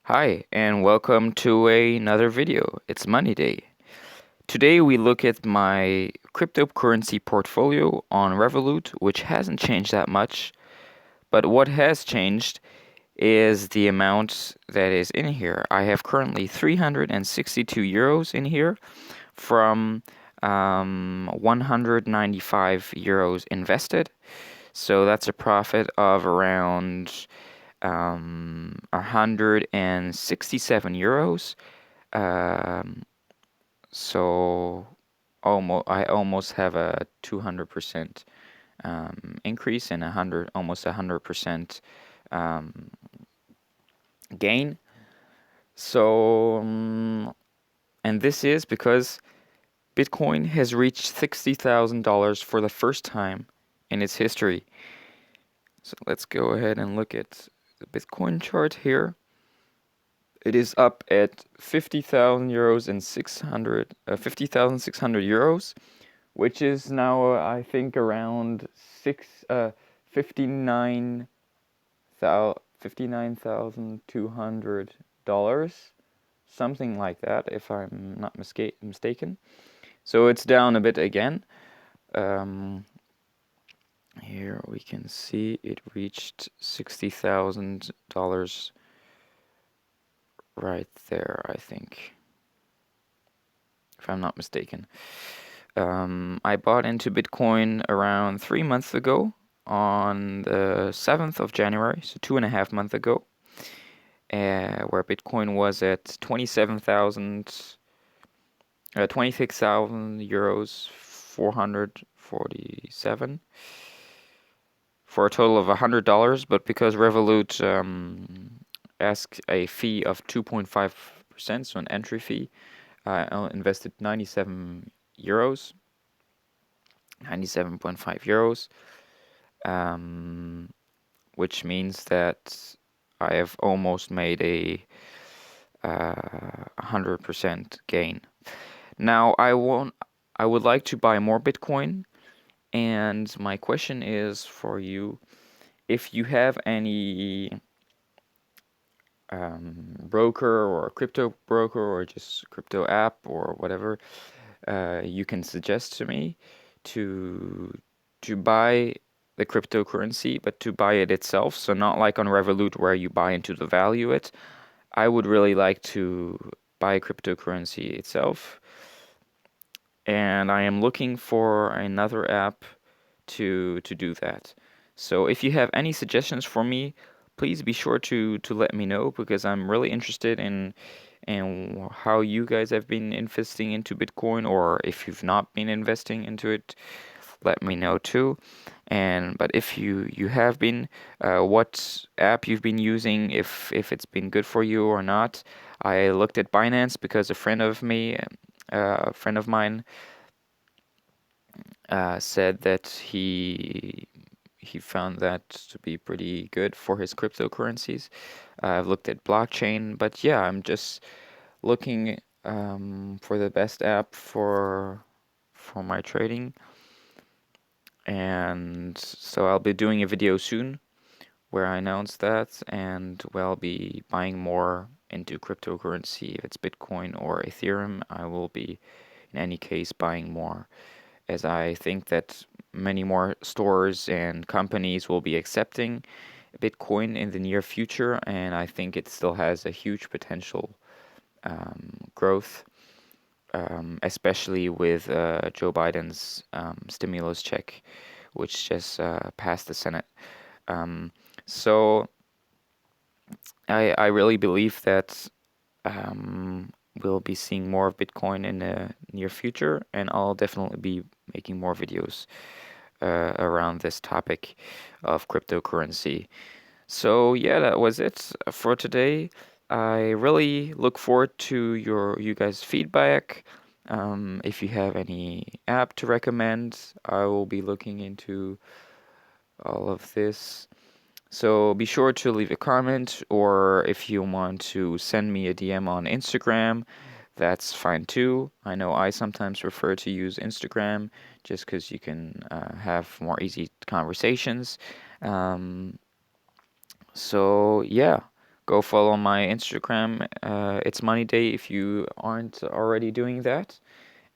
Hi, and welcome to another video. It's Money Day. Today we look at my cryptocurrency portfolio on Revolut, which hasn't changed that much, but what has changed is the amount that is in here. I have currently 362 euros in here from 195 euros invested. So that's a profit of around 167 euros. Um, so I almost have a 200% increase and almost 100% um, gain. So, and this is because Bitcoin has reached $60,000 for the first time in its history. So let's go ahead and look at the Bitcoin chart here. It is up at 50,000 euros and 50,600 euros, which is now I think around 59,200 dollars, something like that, if I'm not mistaken. So it's down a bit again. Here we can see it reached $60,000 right there, I think, if I'm not mistaken. I bought into Bitcoin around 3 months ago on the 7th of January, so 2.5 months ago, where Bitcoin was at 26,000 euros, 447, for a total of $100. But because Revolut asked a fee of 2.5%, so an entry fee, I invested 97 euros. 97.5 euros, which means that I have almost made a 100% gain. Now I would like to buy more Bitcoin, and my question is for you: if you have any broker or crypto broker or just crypto app or whatever, you can suggest to me to buy the cryptocurrency, but to buy it itself. So not like on Revolut where you buy into the value it. I would really like to buy cryptocurrency itself. And I am looking for another app to do that. So if you have any suggestions for me, please be sure to let me know, because I'm really interested in how you guys have been investing into Bitcoin, or if you've not been investing into it, let me know too. But if you have been, what app you've been using, if it's been good for you or not. I looked at Binance because a friend of mine, said that he found that to be pretty good for his cryptocurrencies. I've looked at blockchain, but yeah, I'm just looking for the best app for my trading. And so I'll be doing a video soon where I announce that, and I'll be buying more into cryptocurrency. If it's Bitcoin or Ethereum, I will be in any case buying more, as I think that many more stores and companies will be accepting Bitcoin in the near future, and I think it still has a huge potential growth, especially with Joe Biden's stimulus check, which just passed the Senate. So I really believe that we'll be seeing more of Bitcoin in the near future, and I'll definitely be making more videos around this topic of cryptocurrency. So yeah, that was it for today. I really look forward to you guys' feedback. If you have any app to recommend, I will be looking into all of this. So be sure to leave a comment, or if you want to send me a DM on Instagram, that's fine too. I know I sometimes prefer to use Instagram just because you can have more easy conversations. So yeah, Go follow my Instagram. It's Money Day if you aren't already doing that.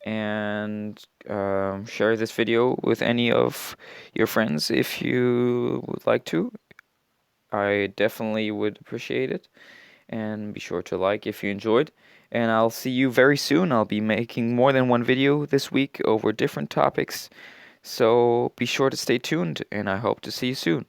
And share this video with any of your friends if you would like to. I definitely would appreciate it. And be sure to like if you enjoyed. And I'll see you very soon. I'll be making more than one video this week over different topics. So be sure to stay tuned, and I hope to see you soon.